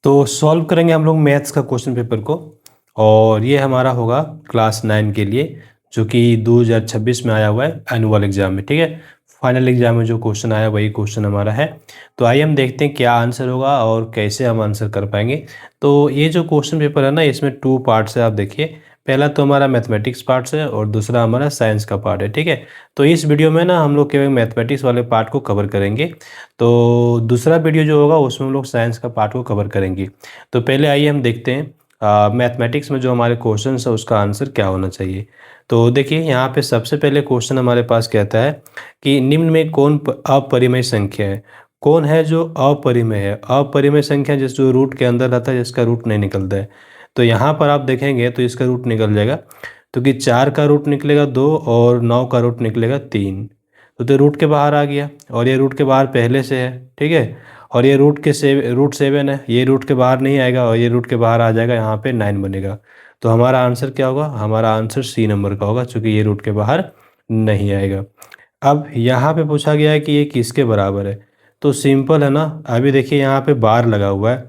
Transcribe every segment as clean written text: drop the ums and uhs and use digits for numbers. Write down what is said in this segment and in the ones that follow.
तो सॉल्व करेंगे हम लोग मैथ्स का क्वेश्चन पेपर को। और ये हमारा होगा क्लास 9 के लिए, जो कि 2026 में आया हुआ है एनुअल एग्जाम में। ठीक है, फाइनल एग्जाम में जो क्वेश्चन आया वही क्वेश्चन हमारा है। तो आइए हम देखते हैं क्या आंसर होगा और कैसे हम आंसर कर पाएंगे। तो ये जो क्वेश्चन पेपर है ना, इसमें 2 पार्ट्स है। आप देखिए, पहला तो हमारा मैथमेटिक्स पार्ट्स है और दूसरा हमारा साइंस का पार्ट है। ठीक है, तो इस वीडियो में ना हम लोग केवल मैथमेटिक्स वाले पार्ट को कवर करेंगे। तो दूसरा वीडियो जो होगा उसमें हम लोग साइंस का पार्ट को कवर करेंगे। तो पहले आइए हम देखते हैं मैथमेटिक्स में जो हमारे क्वेश्चन है उसका आंसर क्या होना चाहिए। तो देखिए, यहाँ पे सबसे पहले क्वेश्चन हमारे पास कहता है कि निम्न में कौन अपरिमेय संख्या है। कौन है जो अपरिमेय है? अपरिमेय संख्या जिस जो रूट के अंदर रहता है, जिसका रूट नहीं निकलता है। तो यहाँ पर आप देखेंगे तो इसका रूट निकल जाएगा। तो कि 4 का रूट निकलेगा 2 और 9 का रूट निकलेगा 3। तो रूट के बाहर आ गया और ये रूट के बाहर पहले से है। ठीक है, और ये रूट 7 है, ये रूट के बाहर नहीं आएगा और ये रूट के बाहर आ जाएगा, यहाँ पे 9 बनेगा। तो हमारा आंसर क्या होगा? हमारा आंसर सी नंबर का होगा, क्योंकि ये रूट के बाहर नहीं आएगा। अब यहाँ पे पूछा गया है कि ये किसके बराबर है। तो सिंपल है ना, अभी देखिए यहाँ पे बार लगा हुआ है,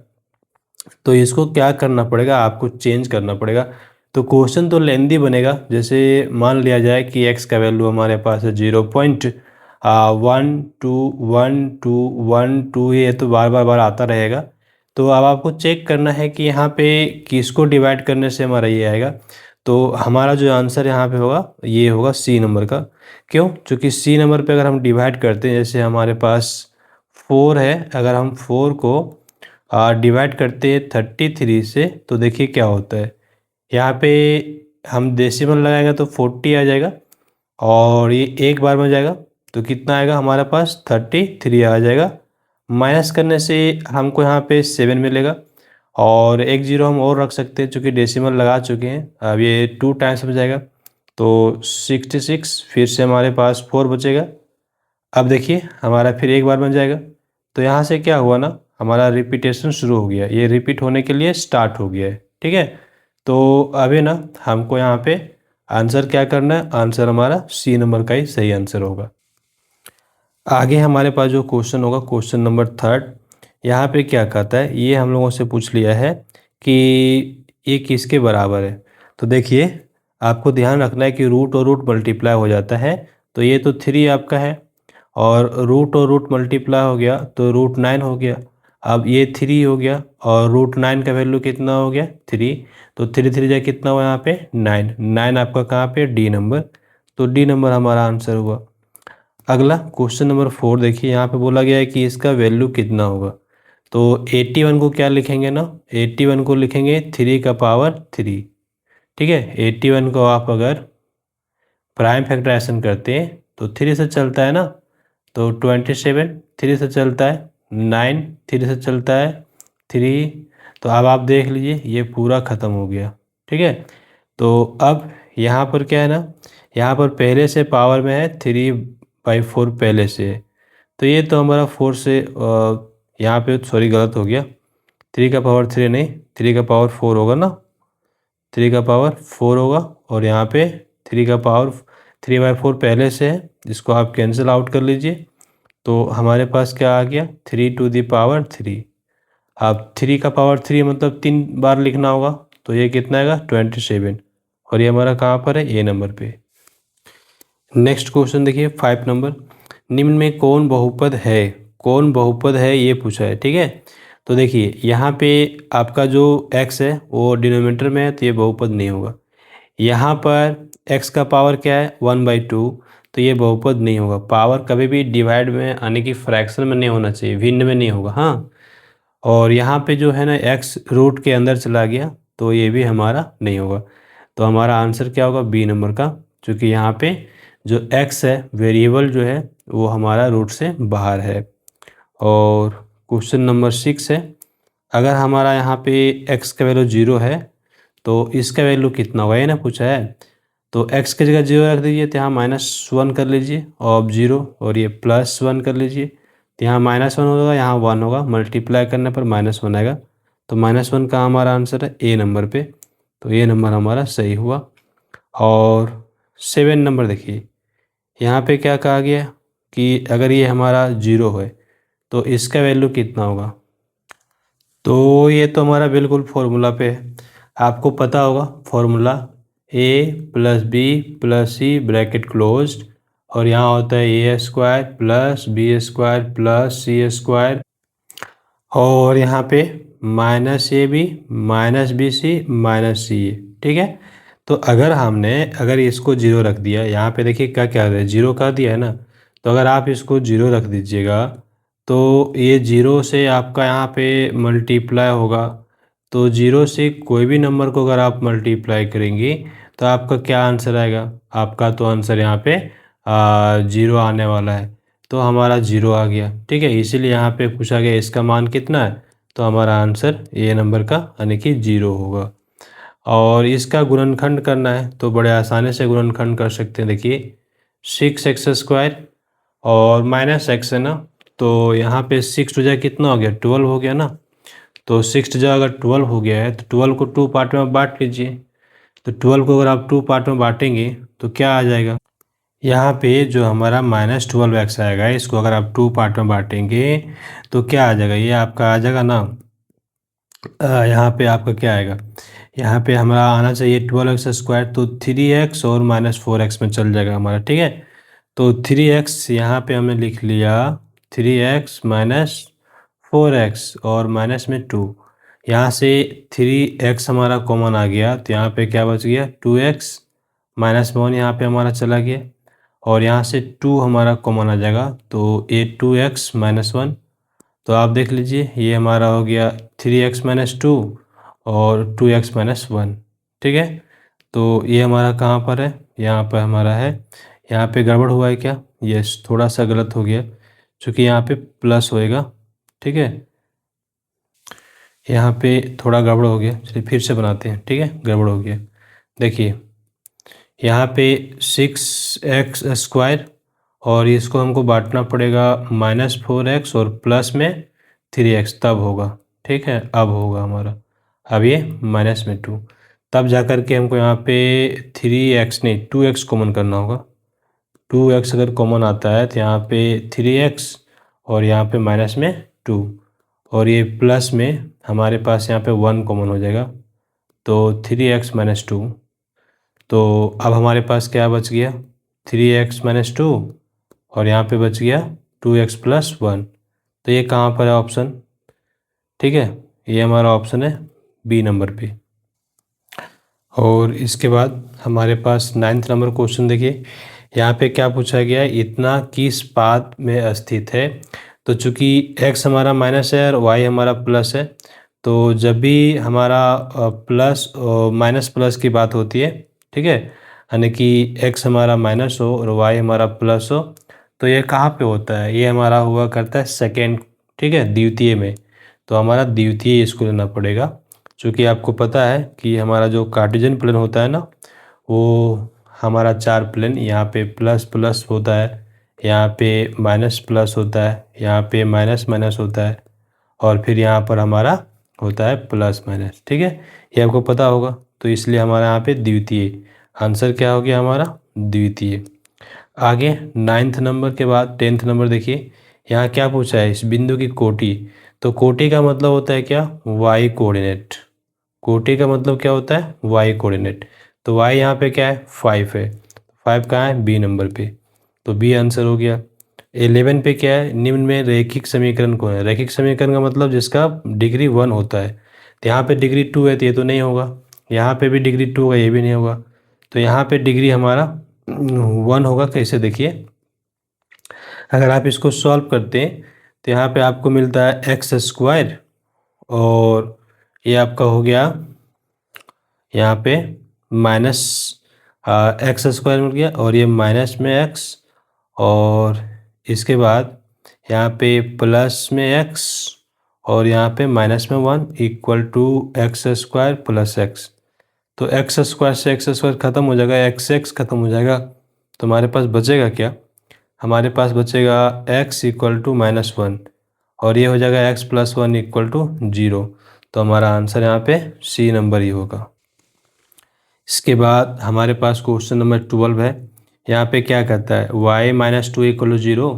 तो इसको क्या करना पड़ेगा, आपको चेंज करना पड़ेगा। तो क्वेश्चन तो लेंदी बनेगा। जैसे मान लिया जाए कि x का वैल्यू हमारे पास है 0.1 2 1 2 1 2, ये तो बार बार बार आता रहेगा। तो अब आपको चेक करना है कि यहाँ पे किसको डिवाइड करने से हमारा ये आएगा। तो हमारा जो आंसर यहाँ पे होगा ये होगा सी नंबर का। क्यों? क्योंकि सी नंबर पे अगर हम डिवाइड करते हैं, जैसे हमारे पास 4 है, अगर हम 4 को डिवाइड करते हैं 33 से, तो देखिए क्या होता है। यहाँ पे हम डेसिमल लगाएंगे तो 40 आ जाएगा और ये एक बार में जाएगा। तो कितना आएगा हमारे पास? 33 आ जाएगा। माइनस करने से हमको यहाँ पे 7 मिलेगा और एक जीरो हम और रख सकते हैं, चूँकि डेसिमल लगा चुके हैं। अब ये 2 टाइम्स हो जाएगा तो 66, फिर से हमारे पास 4 बचेगा। अब देखिए हमारा फिर एक बार बन जाएगा। तो यहाँ से क्या हुआ ना, हमारा रिपीटेशन शुरू हो गया, ये रिपीट होने के लिए स्टार्ट हो गया है। ठीक है, तो अभी ना हमको यहाँ पे आंसर क्या करना है, आंसर हमारा सी नंबर का ही सही आंसर होगा। आगे हमारे पास जो क्वेश्चन होगा, क्वेश्चन नंबर 3, यहाँ पे क्या कहता है, ये हम लोगों से पूछ लिया है कि ये किसके बराबर है। तो देखिए, आपको ध्यान रखना है कि रूट और रूट मल्टीप्लाई हो जाता है। तो ये तो 3 आपका है और रूट और रूट मल्टीप्लाई हो गया तो रूट 9 हो गया। अब ये 3 हो गया और रूट 9 का वैल्यू कितना हो गया? 3। तो 3 3 जा कितना हुआ यहाँ पे? 9। 9 आपका कहाँ पे? D number. तो डी नंबर हमारा आंसर हुआ। अगला क्वेश्चन नंबर 4 देखिए, यहाँ पे बोला गया है कि इसका वैल्यू कितना होगा। तो 81 को क्या लिखेंगे ना, 81 को लिखेंगे 3 का पावर 3। ठीक है, 81 को आप अगर प्राइम फैक्टराइजेशन करते हैं तो 3 से चलता है ना, तो 27 3 से चलता है, 9 3 से चलता है, 3। तो अब आप देख लीजिए ये पूरा ख़त्म हो गया। ठीक है, तो अब यहाँ पर क्या है ना, यहाँ पर पहले से पावर में है 3/4 पहले से है। तो ये तो हमारा 4 से यहाँ पे सॉरी गलत हो गया, 3 का पावर 3 नहीं, 3 का पावर 4 होगा ना, 3 का पावर 4 होगा। और यहाँ पे 3 का पावर 3/4 पहले से है, जिसको आप कैंसिल आउट कर लीजिए। तो हमारे पास क्या आ गया? 3 to the power 3। अब 3 का पावर 3 मतलब 3 बार लिखना होगा, तो ये कितना आएगा? 27। और ये हमारा कहाँ पर है? ए नंबर पे। नेक्स्ट क्वेश्चन देखिए 5 नंबर, निम्न में कौन बहुपद है? कौन बहुपद है ये पूछा है। ठीक है, तो देखिए यहाँ पे आपका जो x है वो डिनोमिनेटर में है, तो ये बहुपद नहीं होगा। यहाँ पर x का पावर क्या है? 1/2, तो ये बहुपद नहीं होगा। पावर कभी भी डिवाइड में यानी कि फ्रैक्शन में नहीं होना चाहिए, भिन्न में नहीं होगा। हाँ, और यहाँ पे जो है ना x रूट के अंदर चला गया, तो ये भी हमारा नहीं होगा। तो हमारा आंसर क्या होगा? बी नंबर का, क्योंकि यहाँ पे जो x है वेरिएबल जो है वो हमारा रूट से बाहर है। और क्वेश्चन नंबर 6 है, अगर हमारा यहाँ पे x का वैल्यू 0 है तो इसका वैल्यू कितना होगा, ये ना पूछा है। तो x की जगह 0 रख दीजिए, तो यहाँ -1 कर लीजिए और 0, और ये +1 कर लीजिए, तो यहाँ -1 होगा, यहाँ 1 होगा, मल्टीप्लाई करने पर -1 आएगा। तो -1 का हमारा आंसर है ए नंबर पे। तो ये नंबर हमारा सही हुआ। और 7 नंबर देखिए, यहाँ पे क्या कहा गया कि अगर ये हमारा 0 है तो इसका वैल्यू कितना होगा। तो ये तो हमारा बिल्कुल फॉर्मूला पे है, आपको पता होगा formula A plus B plus C bracket closed, और यहाँ होता है A square plus B square plus C square, और यहाँ पे minus A B minus B C minus C A. ठीक है, तो अगर इसको जीरो रख दिया, यहाँ पे देखिए क्या क्या है, जीरो कर दिया है ना, तो अगर आप इसको जीरो रख दीजिएगा तो ये जीरो से आपका यहाँ पे मल्टीप्लाई होगा, तो जीरो से कोई भी नंबर को अगर आप मल्टीप्लाई करेंगे तो आपका क्या आंसर आएगा, आपका तो आंसर यहाँ पे जीरो आने वाला है, तो हमारा जीरो आ गया। ठीक है, इसीलिए यहाँ पे पूछा गया इसका मान कितना है, तो हमारा आंसर ए नंबर का यानी कि जीरो होगा। और इसका गुणनखंड करना है तो बड़े आसानी से गुणनखंड कर सकते हैं। देखिए 6x² और माइनस एक्स है ना, तो यहाँ पे 6 टू जा कितना हो गया, 12 हो गया ना, तो 6 टू जा अगर 12 हो गया है तो 12 को 2 पार्ट में बांट लीजिए, तो 12 को अगर आप 2 पार्ट में बांटेंगे तो क्या आ जाएगा, यहाँ पे जो हमारा -12x आएगा, इसको अगर आप 2 पार्ट में बांटेंगे तो क्या आ जाएगा, ये आपका आ जाएगा ना, यहाँ पे आपका क्या आएगा, यहाँ पे हमारा आना चाहिए 12x², तो 3x और -4x में चल जाएगा हमारा। ठीक है, तो 3x यहाँ पे हमने लिख लिया, 3x -4x और माइनस में 2, यहाँ से 3x हमारा कॉमन आ गया, तो यहाँ पे क्या बच गया 2x, -1 यहाँ पे हमारा चला गया, और यहाँ से 2 हमारा कॉमन आ जाएगा, तो ये 2x -1, तो आप देख लीजिए ये हमारा हो गया 3x - 2 और 2x - 1। ठीक है, तो ये हमारा कहाँ पर है, यहाँ पर हमारा है, यहाँ पे गड़बड़ हुआ है क्या, यस थोड़ा सा गलत हो गया, क्योंकि यहाँ पे प्लस होएगा। ठीक है, यहाँ पे थोड़ा गड़बड़ हो गया, चलिए फिर से बनाते हैं। ठीक है, गड़बड़ हो गया, देखिए यहाँ पे 6x² और इसको हमको बांटना पड़ेगा -4x और प्लस में 3x, तब होगा। ठीक है, अब होगा हमारा, अब ये -2, तब जा कर के हमको यहाँ पे 3x नहीं 2x कॉमन करना होगा। 2x अगर कॉमन आता है तो यहाँ पे 3x और यहाँ पे -2, और ये प्लस में हमारे पास यहाँ पे 1 कॉमन हो जाएगा, तो 3x - 2, तो अब हमारे पास क्या बच गया 3x - 2, और यहाँ पे बच गया 2x + 1, तो ये कहाँ पर है ऑप्शन। ठीक है, ये हमारा ऑप्शन है बी नंबर पे। और इसके बाद हमारे पास 9th नंबर क्वेश्चन देखिए, यहाँ पे क्या पूछा गया है, इतना किस पाद में स्थित है, तो चूंकि x हमारा माइनस है और y हमारा प्लस है, तो जब भी हमारा प्लस माइनस प्लस की बात होती है, ठीक है, यानी कि x हमारा माइनस हो और y हमारा प्लस हो, तो ये कहाँ पे होता है, ये हमारा हुआ करता है सेकेंड, ठीक है, द्वितीय में, तो हमारा द्वितीय इसको लेना पड़ेगा, क्योंकि आपको पता है कि हमारा जो कार्टेशियन प्लेन होता है ना, वो हमारा 4 प्लेन, यहाँ पे प्लस प्लस होता है, यहाँ पे माइनस प्लस होता है, यहाँ पे माइनस माइनस होता है, और फिर यहाँ पर हमारा होता है प्लस माइनस। ठीक है, ये आपको पता होगा, तो इसलिए हमारा यहाँ पे द्वितीय आंसर क्या हो गया हमारा द्वितीय। आगे 9th नंबर के बाद 10th नंबर देखिए, यहाँ क्या पूछा है, इस बिंदु की कोटि, तो कोटि का मतलब होता है क्या, वाई कोऑर्डिनेट, कोटि का मतलब क्या होता है वाई कोऑर्डिनेट, तो वाई यहाँ पे क्या है 5 है, 5 कहाँ है बी नंबर पे, तो बी आंसर हो गया। 11 पे क्या है, निम्न में रैखिक समीकरण कौन है, रैखिक समीकरण का मतलब जिसका डिग्री 1 होता है, तो यहाँ पे डिग्री 2 है तो ये तो नहीं होगा, यहाँ पे भी डिग्री 2 होगा, ये भी नहीं होगा, तो यहाँ पे डिग्री हमारा 1 होगा। कैसे देखिए, अगर आप इसको सॉल्व करते हैं तो यहाँ पे आपको मिलता है x², और ये आपका हो गया यहाँ पे माइनस x² मिल गया, और ये माइनस में x, और इसके बाद यहाँ पे प्लस में x, और यहाँ पे माइनस में 1 इक्वल टू x² + x, तो x² से x² ख़त्म हो जाएगा, x ख़त्म हो जाएगा, तो हमारे पास बचेगा क्या, हमारे पास बचेगा x = -1, और ये हो जाएगा x + 1 = 0, तो हमारा आंसर यहाँ पे सी नंबर ही होगा। इसके बाद हमारे पास क्वेश्चन नंबर 12 है, यहाँ पे क्या कहता है y - 2 = 0,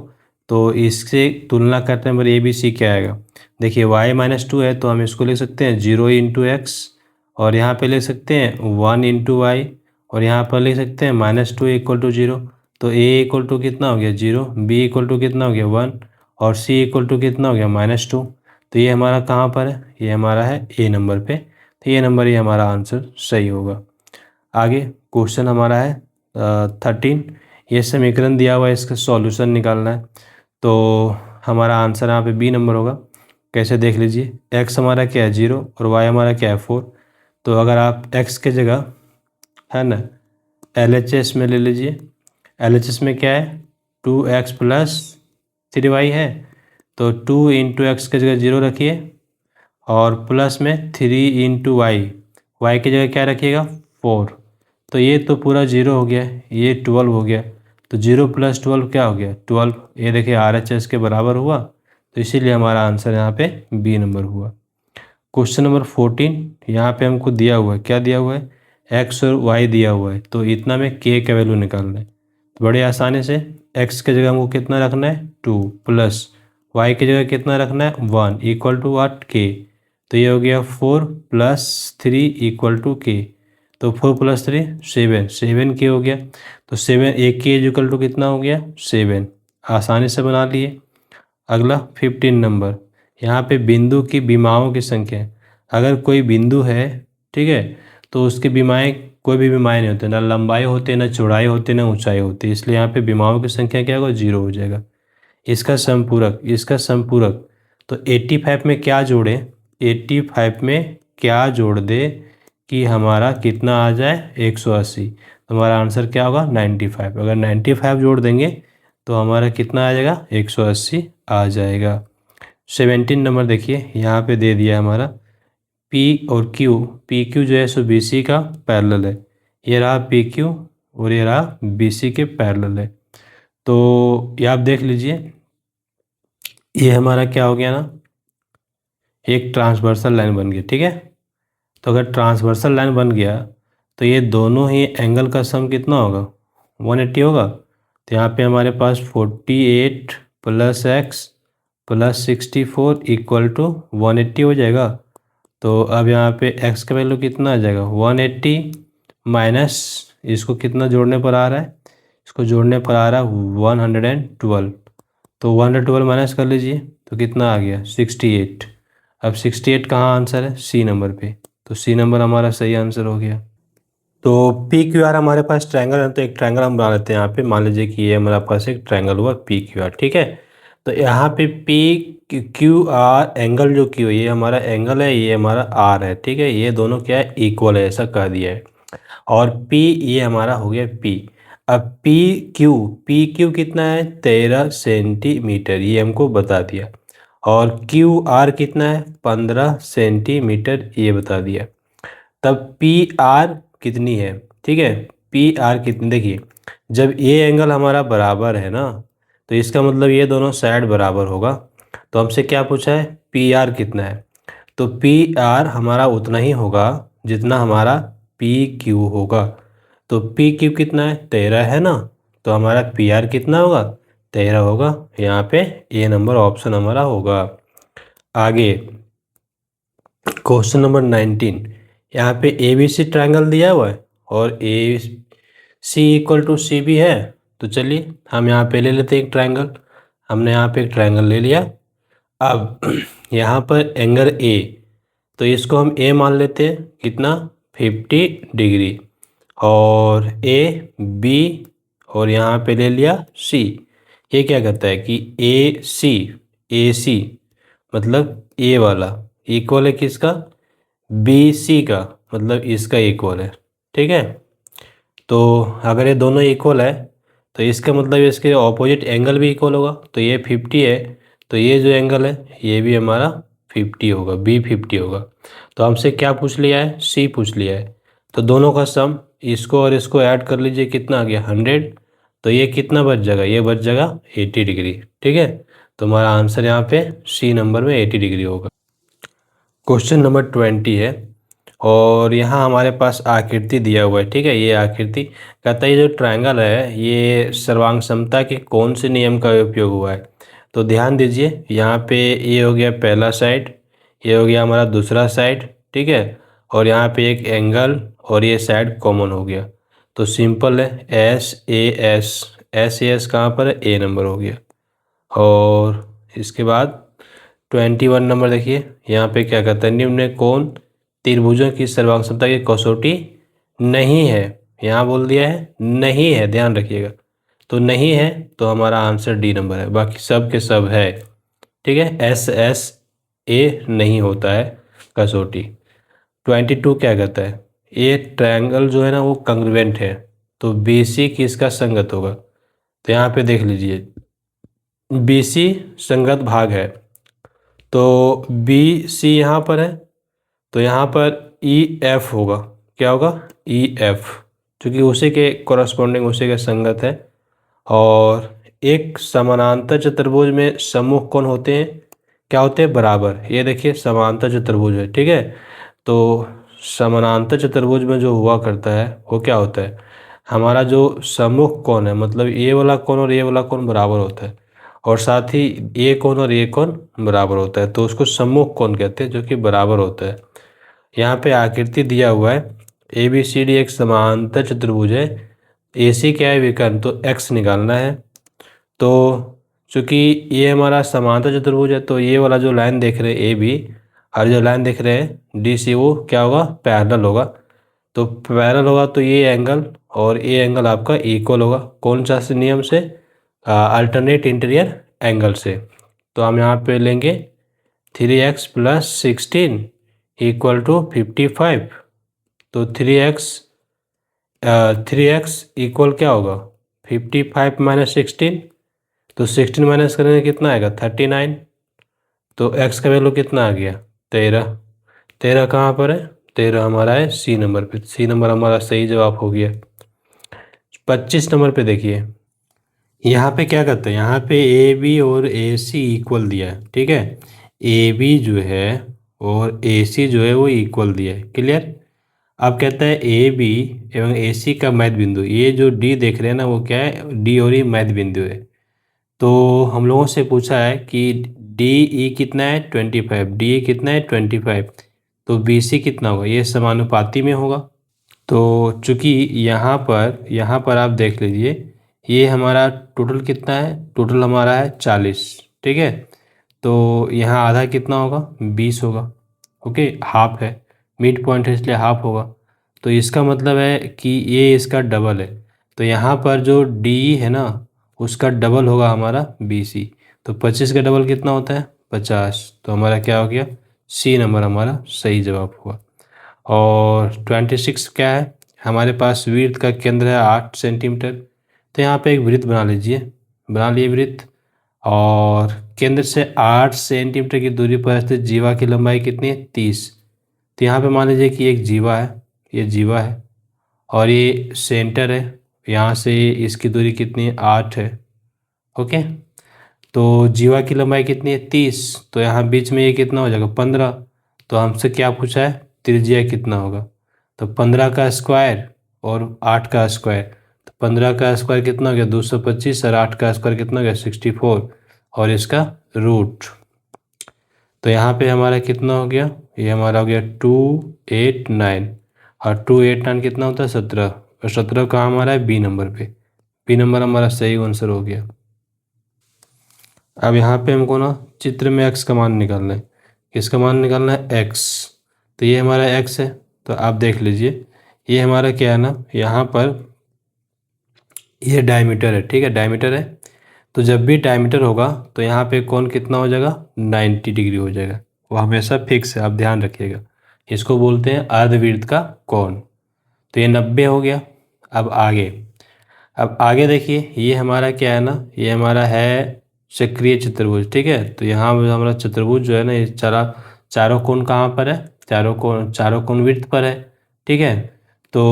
तो इससे तुलना करते हैं ए बी सी क्या आएगा। देखिए y-2 है तो हम इसको लिख सकते हैं 0 इंटू एक्स, और यहाँ पे लिख सकते हैं 1 इंटू वाई, और यहाँ पर लिख सकते हैं -2 इक्वल टू 0। तो a इक्वल टू कितना हो गया 0, b इक्वल टू कितना हो गया 1, और c इक्वल टू कितना हो गया -2। तो ये हमारा कहाँ पर है, ये हमारा है ए नंबर पे। तो ये नंबर ही हमारा आंसर सही होगा। आगे क्वेश्चन हमारा है 13। ये समीकरण दिया हुआ है, इसका सॉल्यूशन निकालना है। तो हमारा आंसर यहाँ पे बी नंबर होगा। कैसे देख लीजिए, x हमारा क्या है 0 और y हमारा क्या है 4। तो अगर आप x के जगह है ना LHS में ले लीजिए, LHS में क्या है 2x प्लस 3y है। तो 2 इंटू एक्स के जगह 0 रखिए, और प्लस में 3 इंटू वाई की जगह क्या रखिएगा 4। तो ये तो पूरा 0 हो गया, ये 12 हो गया। तो 0 प्लस 12 क्या हो गया 12। ये देखिए RHS के बराबर हुआ, तो इसीलिए हमारा आंसर यहाँ पे बी नंबर हुआ। क्वेश्चन नंबर 14, यहाँ पे हमको दिया हुआ है, क्या दिया हुआ है x और y दिया हुआ है। तो इतना में k का वैल्यू निकालना है। तो बड़े आसानी से x के जगह हमको कितना रखना है 2, प्लस y की जगह कितना रखना है 1 इक्वल टू वाट k। तो ये हो गया 4 प्लस 3 इक्वल टू k। तो 4 प्लस 3 7 के हो गया। तो 7 एक के इक्वल टू कितना हो गया 7। आसानी से बना लिए। अगला 15 नंबर, यहाँ पे बिंदु की विमाओं की संख्या है। अगर कोई बिंदु है, ठीक है, तो उसकी विमाएँ कोई भी विमाएँ नहीं होते, ना लंबाई होती, ना चौड़ाई होती, ना ऊंचाई होती, इसलिए यहाँ पे विमाओं की संख्या क्या होगा 0 हो जाएगा। इसका संपूरक तो 85 में क्या जोड़े, 85 में क्या जोड़ दे कि हमारा कितना आ जाए 180। तो हमारा आंसर क्या होगा 95। अगर 95 जोड़ देंगे तो हमारा कितना आ जाएगा 180 आ जाएगा। 17 नंबर देखिए, यहाँ पे दे दिया हमारा P और Q। PQ जो है सो BC का पैरेलल है। ये रहा PQ और ये रहा BC के पैरेलल है। तो ये आप देख लीजिए, ये हमारा क्या हो गया ना, एक ट्रांसवर्सल लाइन बन गई, ठीक है। तो अगर ट्रांसवर्सल लाइन बन गया तो ये दोनों ही एंगल का सम कितना होगा 180 होगा। तो यहाँ पे हमारे पास 48 plus x plus 64 equal to 180 हो जाएगा। तो अब यहाँ पे x का वैल्यू कितना आ जाएगा 180 माइनस इसको कितना जोड़ने पर आ रहा है, इसको जोड़ने पर आ रहा है 112। तो 112 माइनस कर लीजिए तो कितना आ गया 68। अब 68 कहाँ आंसर है सी नंबर पे। तो सी नंबर हमारा सही आंसर हो गया। तो पी क्यू आर हमारे पास ट्रायंगल है, तो एक ट्रायंगल हम बना लेते हैं यहाँ पे। मान लीजिए कि ये हमारे पास एक ट्रायंगल हुआ पी क्यू आर, ठीक है। तो यहाँ पे पी क्यू आर एंगल जो क्यू, ये हमारा एंगल है, ये हमारा आर है, ठीक है। ये दोनों क्या है इक्वल है, ऐसा कह दिया है। और पी ये हमारा हो गया पी। अब पी क्यू कितना है 13 सेंटीमीटर, ये हमको बता दिया। और क्यू आर कितना है 15 सेंटीमीटर, ये बता दिया। तब पी आर कितनी है, ठीक है। पी आर कितनी, देखिए जब ये एंगल हमारा बराबर है ना, तो इसका मतलब ये दोनों साइड बराबर होगा। तो हमसे क्या पूछा है पी आर कितना है। तो पी आर हमारा उतना ही होगा जितना हमारा पी क्यू होगा। तो पी क्यू कितना है 13 है ना, तो हमारा पी आर कितना होगा 13 होगा। यहाँ पे ए नंबर ऑप्शन हमारा होगा। आगे क्वेश्चन नंबर 19, यहाँ पे ए बी सी ट्रायंगल दिया हुआ है और ए सी इक्वल टू सी भी है। तो चलिए हम यहाँ पे ले लेते हैं एक ट्रायंगल। हमने यहाँ पे एक ट्रायंगल ले लिया। अब यहाँ पर एंगल ए, तो इसको हम ए मान लेते हैं कितना 50 डिग्री, और ए बी, और यहाँ पे ले लिया सी। ये क्या कहता है कि ए सी मतलब ए वाला इक्वल है किसका बी सी का, मतलब इसका इक्वल है, ठीक है। तो अगर ये दोनों इक्वल है तो इसका मतलब इसके ऑपोजिट एंगल भी इक्वल होगा। तो ये 50 है, तो ये जो एंगल है ये भी हमारा 50 होगा, बी 50 होगा। तो हमसे क्या पूछ लिया है सी पूछ लिया है। तो दोनों का सम, इसको और इसको ऐड कर लीजिए, कितना आ गया 100। तो ये कितना बच जाएगा, ये बच जाएगा 80 डिग्री, ठीक है। तो हमारा आंसर यहाँ पे सी नंबर में 80 डिग्री होगा। क्वेश्चन नंबर 20 है, और यहाँ हमारे पास आकृति दिया हुआ है, ठीक है। ये आकृति कहता है ये जो ट्रायंगल है ये सर्वांग समता के कौन से नियम का उपयोग हुआ है। तो ध्यान दीजिए, यहाँ पे ये हो गया पहला साइड, ये हो गया हमारा दूसरा साइड, ठीक है। और यहाँ पे एक एंगल और ये साइड कॉमन हो गया। तो सिंपल है, S A S, S A S कहाँ पर है, ए नंबर हो गया। और इसके बाद 21 नंबर देखिए, यहाँ पे क्या कहता है, निम्न कोण त्रिभुजों की सर्वांग समता की कसौटी नहीं है। यहाँ बोल दिया है नहीं है, ध्यान रखिएगा। तो नहीं है तो हमारा आंसर डी नंबर है, बाकी सब के सब है, ठीक है। एस एस ए नहीं होता है कसौटी। 22 क्या कहता है, ये ट्रायंगल जो है ना वो कंग्रुएंट है, तो बी सी किसका संगत होगा। तो यहाँ पे देख लीजिए, बी सी संगत भाग है, तो बी सी यहाँ पर है, तो यहाँ पर ई एफ होगा। क्या होगा, ई एफ, क्योंकि उसी के कॉरस्पॉन्डिंग उसी के संगत है। और एक समानांतर चतुर्भुज में सम्मुख कोण होते हैं, क्या होते हैं, बराबर। ये देखिए समांतर चतुर्भुज है, ठीक है। तो समानांतर चतुर्भुज में जो हुआ करता है वो क्या होता है, हमारा जो सम्मुख कोण है, मतलब ये वाला कोण और ये वाला कोण बराबर होता है, और साथ ही ये कोण और ये कोण बराबर होता है, तो उसको सम्मुख कोण कहते हैं, जो कि बराबर होता है। यहाँ पे आकृति दिया हुआ है, ए बी सी डी एक समांतर चतुर्भुज है, ए सी क्या है, विकर्ण, तो एक्स निकालना है। तो चूंकि ये हमारा समांतर चतुर्भुज है, तो ये वाला जो लाइन देख रहे हैं ए बी, और जो लाइन देख रहे हैं डी सी, वो क्या होगा, पैरेलल होगा। तो पैरेलल होगा तो ये एंगल और ये एंगल आपका इक्वल होगा, कौन सा से नियम से, अल्टरनेट इंटीरियर एंगल से। तो हम यहाँ पे लेंगे 3x + 16 = 55। तो 3x इक्वल क्या होगा, 55 - 16, तो 16 माइनस करेंगे कितना आएगा, 39। तो x का वैल्यू कितना आ गया, 13। 13 कहाँ पर है, 13 हमारा है सी नंबर पे, सी नंबर हमारा सही जवाब हो गया। 25 नंबर पे देखिए, यहाँ पे क्या करते हैं, यहाँ पे ए बी और ए सी इक्वल दिया है, ठीक है। ए बी जो है और ए सी जो है वो इक्वल दिया है, क्लियर। अब कहता है ए बी एवं ए सी का मध्य बिंदु, ये जो डी देख रहे हैं ना वो क्या है, डी और ई मध्य बिंदु है। तो हम लोगों से पूछा है कि डी ई कितना है, 25, डी ई कितना है, 25, तो बी सी कितना होगा, ये समानुपाती में होगा। तो चूंकि यहाँ पर आप देख लीजिए, ये हमारा टोटल कितना है, टोटल हमारा है 40, ठीक है। तो यहाँ आधा कितना होगा, 20 होगा, ओके, हाफ है, मिड पॉइंट है इसलिए हाफ होगा। तो इसका मतलब है कि ये इसका डबल है, तो यहाँ पर जो डी है ना उसका डबल होगा हमारा बी सी। तो 25 का डबल कितना होता है, 50। तो हमारा क्या हो गया, सी नंबर हमारा सही जवाब हुआ। और 26 क्या है, हमारे पास वृत्त का केंद्र है 8 सेंटीमीटर। तो यहाँ पे एक वृत्त बना लीजिए, बना लिए वृत्त, और केंद्र से 8 सेंटीमीटर की दूरी पर स्थित जीवा की लंबाई कितनी है, 30। तो यहाँ पे मान लीजिए कि एक जीवा है, ये जीवा है, और ये सेंटर है, यहाँ से इसकी दूरी कितनी है, 8 है, ओके। तो जीवा की लंबाई कितनी है, 30, तो यहाँ बीच में ये कितना हो जाएगा, 15। तो हमसे क्या पूछा है, त्रिज्या कितना होगा, तो 15 का स्क्वायर और 8 का स्क्वायर, तो 15 का स्क्वायर कितना हो गया, 225, और 8 का स्क्वायर कितना हो गया, 64, और इसका रूट। तो यहाँ पे हमारा कितना हो गया, ये हमारा हो गया 289, और 289 कितना होता है, 17, और 17 कहाँ हमारा है, बी नंबर पे, बी नंबर हमारा सही आंसर हो गया। अब यहाँ पे हमको ना चित्र में x का मान निकालना है, किसका मान निकालना है, x। तो ये हमारा x है, तो आप देख लीजिए ये हमारा क्या है ना, यहाँ पर ये डायमीटर है, ठीक है, डायमीटर है। तो जब भी डायमीटर होगा तो यहाँ पे कोण कितना हो जाएगा, 90 डिग्री हो जाएगा, वो हमेशा फिक्स है, आप ध्यान रखिएगा। इसको बोलते हैं अर्धवृत्त का कोण। तो ये 90 हो गया। अब आगे देखिए, ये हमारा क्या है ना, ये हमारा है चक्रीय चतुर्भुज, ठीक है। तो यहाँ हमारा चतुर्भुज जो है ना, ये चारों कोण कहाँ पर है, चारों कोण वृत्त पर है, ठीक है। तो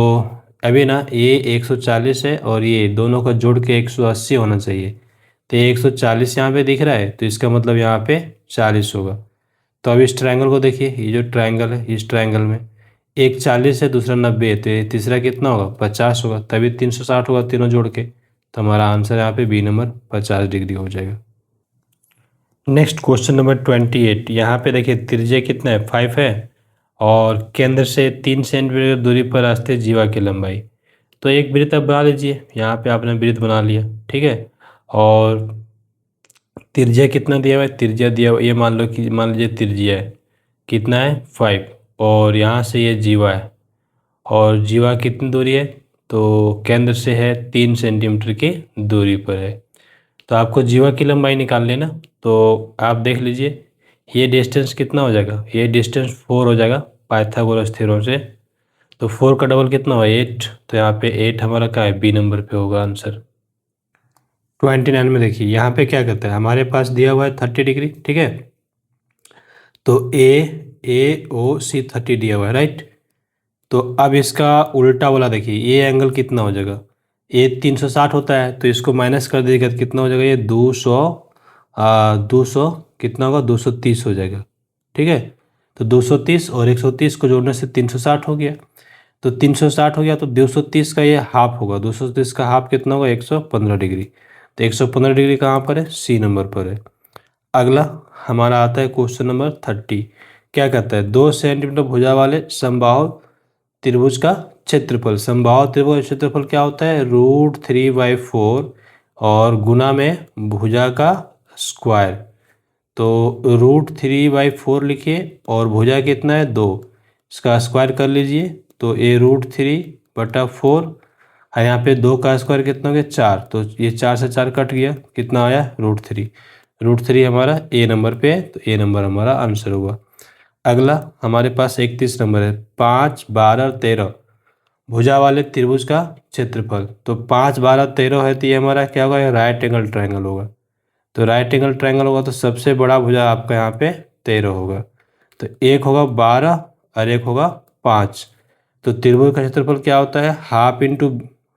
अभी ना ये 140 है और ये दोनों का जोड़ के 180 होना चाहिए। तो ये 140 यहाँ पे दिख रहा है, तो इसका मतलब यहाँ पे 40 होगा। तो अब इस ट्रायंगल को देखिए, ये जो ट्रायंगल है, इस ट्रायंगल में एक 40 है, दूसरा 90 है, तो ये तीसरा कितना होगा, 50 होगा, तभी 360 होगा तीनों जोड़ के। तो हमारा आंसर यहाँ पे बी नंबर 50 डिग्री हो जाएगा। Next question number 28। यहाँ पे देखिए त्रिज्या कितना है, 5 है, और केंद्र से 3 सेंटीमीटर दूरी पर स्थित जीवा की लंबाई। तो एक वृत्त आप बना लीजिए, यहाँ पे आपने वृत्त बना लिया, ठीक है। और त्रिज्या कितना दिया हुआ है, त्रिज्या दिया हुआ, ये मान लीजिए त्रिज्या है कितना है, 5, और यहाँ से ये जीवा है, और जीवा कितनी दूरी है, तो केंद्र से है 3 सेंटीमीटर की दूरी पर है। तो आपको जीवा की लंबाई निकाल लेना। तो आप देख लीजिए ये डिस्टेंस कितना हो जाएगा, ये डिस्टेंस 4 हो जाएगा पाइथागोरस थ्योरम से। तो 4 का डबल कितना हुआ, 8। तो यहाँ पे 8 हमारा क्या है, बी नंबर पे होगा आंसर। 29 में देखिए यहाँ पे क्या कहता है, हमारे पास दिया हुआ है 30 डिग्री, ठीक है। तो ए ओ सी 30 दिया हुआ है, राइट। तो अब इसका उल्टा वाला देखिए, ये एंगल कितना हो जाएगा, ये 360 होता है, तो इसको माइनस कर दीजिएगा तो कितना हो जाएगा, ये 200 कितना होगा, 230 हो जाएगा, ठीक है। तो 230 और 130 को जोड़ने से 360 हो गया। तो 360 हो गया, तो 230 का ये हाफ होगा, 230 का हाफ कितना होगा, 115 डिग्री। तो 115 डिग्री कहाँ पर है, सी नंबर पर है। अगला हमारा आता है क्वेश्चन नंबर 30। क्या कहता है, 2 सेंटीमीटर भुजा वाले समबाहु त्रिभुज का क्षेत्रफल। समबाहु त्रिभुज का क्षेत्रफल क्या होता है, √3/4 और गुना में भुजा का स्क्वायर। तो √3/4 लिखिए, और भुजा कितना है, 2, इसका स्क्वायर कर लीजिए। तो ये √3/4 है, यहाँ पे 2 का स्क्वायर कितना हो गया, 4। तो ये 4 से 4 कट गया, कितना आया, √3। √3 हमारा ए नंबर पे है, तो ए नंबर हमारा आंसर होगा। अगला हमारे पास 31 नंबर है, 5, 12, 13 भुजा वाले त्रिभुज का क्षेत्रफल। तो 5, 12, 13 है, तो ये हमारा क्या होगा, ये राइट एंगल ट्रायंगल होगा। तो राइट एंगल ट्रायंगल होगा, तो सबसे बड़ा भुजा आपका यहाँ पे 13 होगा। तो एक होगा 12 और एक होगा 5। तो त्रिभुज का क्षेत्रफल क्या होता है, हाफ इंटू,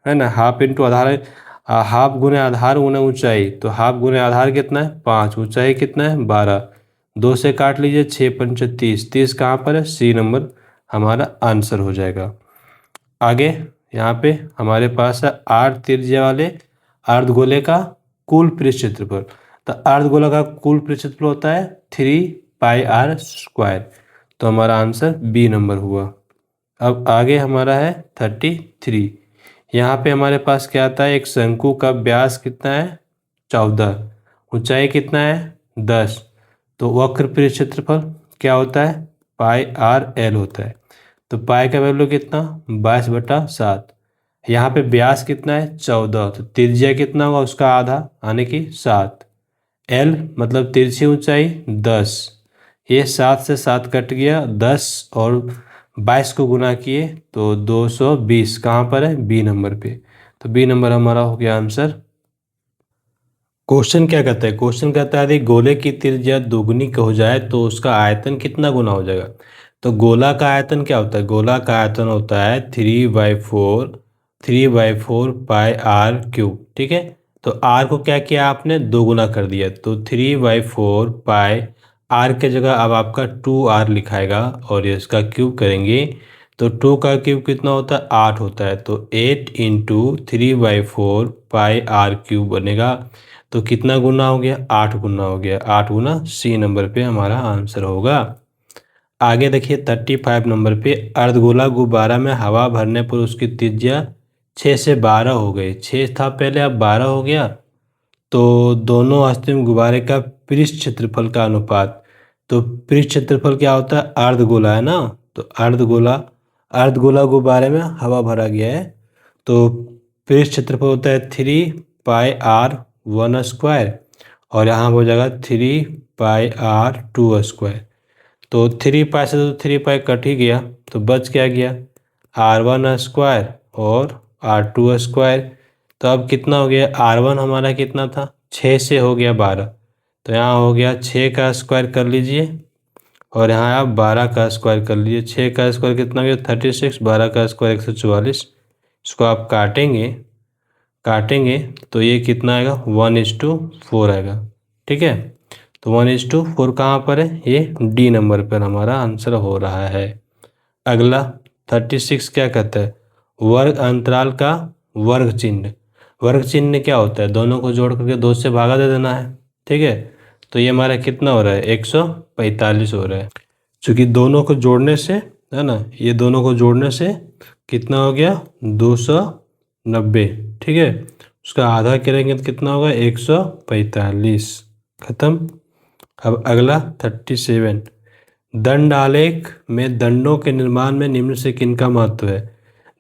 है ना, हाफ इंटू आधार, हाफ गुने आधार गुने ऊंचाई। तो हाफ गुने आधार कितना है, 5, ऊंचाई कितना है, 12। 2 से काट लीजिए, 6 पंच 30, 30 कहाँ पर है, सी नंबर हमारा आंसर हो जाएगा। आगे यहाँ पे हमारे पास है 8 त्रिज्या वाले अर्धगोले का कुल पृष्ठ क्षेत्रफल। तो अर्धगोला का कुल पृष्ठ क्षेत्रफल होता है 3πr²। तो हमारा आंसर बी नंबर हुआ। अब आगे हमारा है 33। यहाँ पे हमारे पास क्या आता है, एक शंकु का व्यास कितना है, 14, ऊंचाई कितना है, 10। तो वक्र पृष्ठ क्षेत्रफल क्या होता है, πr/l होता है। तो पाई का वैल्यू कितना, 22/7। यहाँ पे व्यास कितना है, 14। तो त्रिज्या कितना होगा, उसका आधा यानी कि 7। एल मतलब तिरछी ऊंचाई 10। ये 7 से 7 कट गया, 10 और 22 को गुना किए तो 220 कहाँ पर है, बी नंबर पे। तो बी नंबर हमारा हो गया आंसर। क्वेश्चन क्या कहता है, क्वेश्चन कहता है यदि गोले की त्रिज्या दोगुनी हो जाए तो उसका आयतन कितना गुना हो जाएगा। तो गोला का आयतन क्या होता है, गोला का आयतन होता है 3/4 πr³, ठीक है। तो r को क्या किया आपने, 2 गुना कर दिया। तो 3/4 पाई r के जगह अब आपका 2r लिखाएगा, और ये इसका क्यूब करेंगे तो 2 का क्यूब कितना होता है, 8 होता है। तो 8 × 3/4 πr³ बनेगा। तो कितना गुना हो गया, 8 गुना हो गया, 8 गुना, सी नंबर पे हमारा आंसर होगा। आगे देखिए 35 नंबर पे, अर्धगोला गुब्बारा में हवा भरने पर उसकी त्रिज्या 6 से 12 हो गई। 6 था पहले, अब 12 हो गया। तो दोनों अस्तिम गुब्बारे का पृष्ठ क्षेत्रफल का अनुपात। तो पृष्ठ क्षेत्रफल क्या होता है, अर्धगोला है ना, तो अर्धगोला गुब्बारे में हवा भरा गया है। तो पृष्ठ क्षेत्रफल होता है 3πr² और यहाँ हो जाएगा 3πr² तो 3π से तो 3π कट ही गया, तो बच क्या गया, r1² और r2²। तो अब कितना हो गया, r1 हमारा कितना था, 6 से हो गया 12। तो यहाँ हो गया 6 का स्क्वायर कर लीजिए, और यहाँ आप 12 का स्क्वायर कर लीजिए। 6 का स्क्वायर कितना हो गया, 36, 12 का स्क्वायर 144। इसको आप काटेंगे तो ये कितना आएगा, 1:4 आएगा, ठीक है। तो 1:4 कहाँ पर है, ये डी नंबर पर हमारा आंसर हो रहा है। अगला 36 क्या कहता है, वर्ग अंतराल का वर्ग चिन्ह। वर्ग चिन्ह क्या होता है, दोनों को जोड़ करके 2 से भागा दे देना है, ठीक है। तो ये हमारा कितना हो रहा है 145 हो रहा है। चूँकि दोनों को जोड़ने से है ना, ये दोनों को जोड़ने से कितना हो गया 290, ठीक है। उसका आधा करेंगे तो कितना होगा 145, खत्म। अब अगला 37, दंड आलेख में दंडों के निर्माण में निम्न से किनका महत्व है।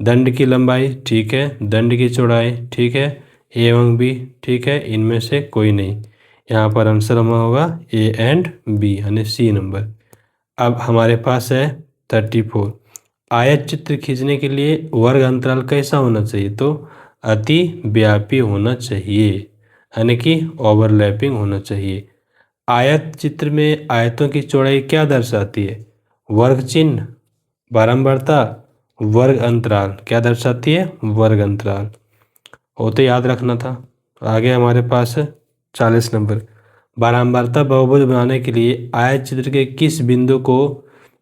दंड की लंबाई ठीक है, दंड की चौड़ाई ठीक है, ए एवं बी ठीक है, इनमें से कोई नहीं। यहाँ पर आंसर हमारा होगा ए एंड बी यानी सी नंबर। अब हमारे पास है 34, आयत चित्र खींचने के लिए वर्ग अंतराल कैसा होना चाहिए। तो अति व्यापी होना चाहिए, यानी कि ओवरलैपिंग होना चाहिए। आयत चित्र में आयतों की चौड़ाई क्या दर्शाती है, वर्ग चिन्ह, बारंबारता, वर्ग अंतराल, क्या दर्शाती है वर्ग अंतराल। वो तो याद रखना था। आगे हमारे पास है 40 नंबर, बारंबारता बहुभुज बनाने के लिए आयत चित्र के किस बिंदु को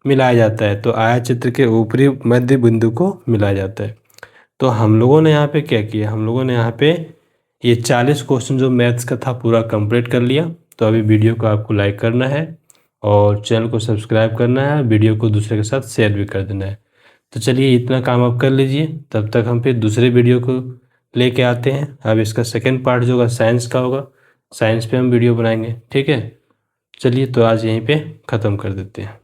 मिलाया जाता है। तो आयत चित्र के ऊपरी मध्य बिंदु को मिलाया जाता है। तो हम लोगों ने यहाँ पे क्या किया, हम लोगों ने यहाँ पे ये 40 क्वेश्चन जो मैथ्स का था पूरा कंप्लीट कर लिया। तो अभी वीडियो को आपको लाइक करना है और चैनल को सब्सक्राइब करना है, वीडियो को दूसरे के साथ शेयर भी कर देना है। तो चलिए इतना काम आप कर लीजिए, तब तक हम फिर दूसरे वीडियो को लेके आते हैं। अब इसका सेकंड पार्ट जो होगा साइंस का होगा, साइंस पे हम वीडियो बनाएंगे, ठीक है। चलिए तो आज यहीं पे ख़त्म कर देते हैं।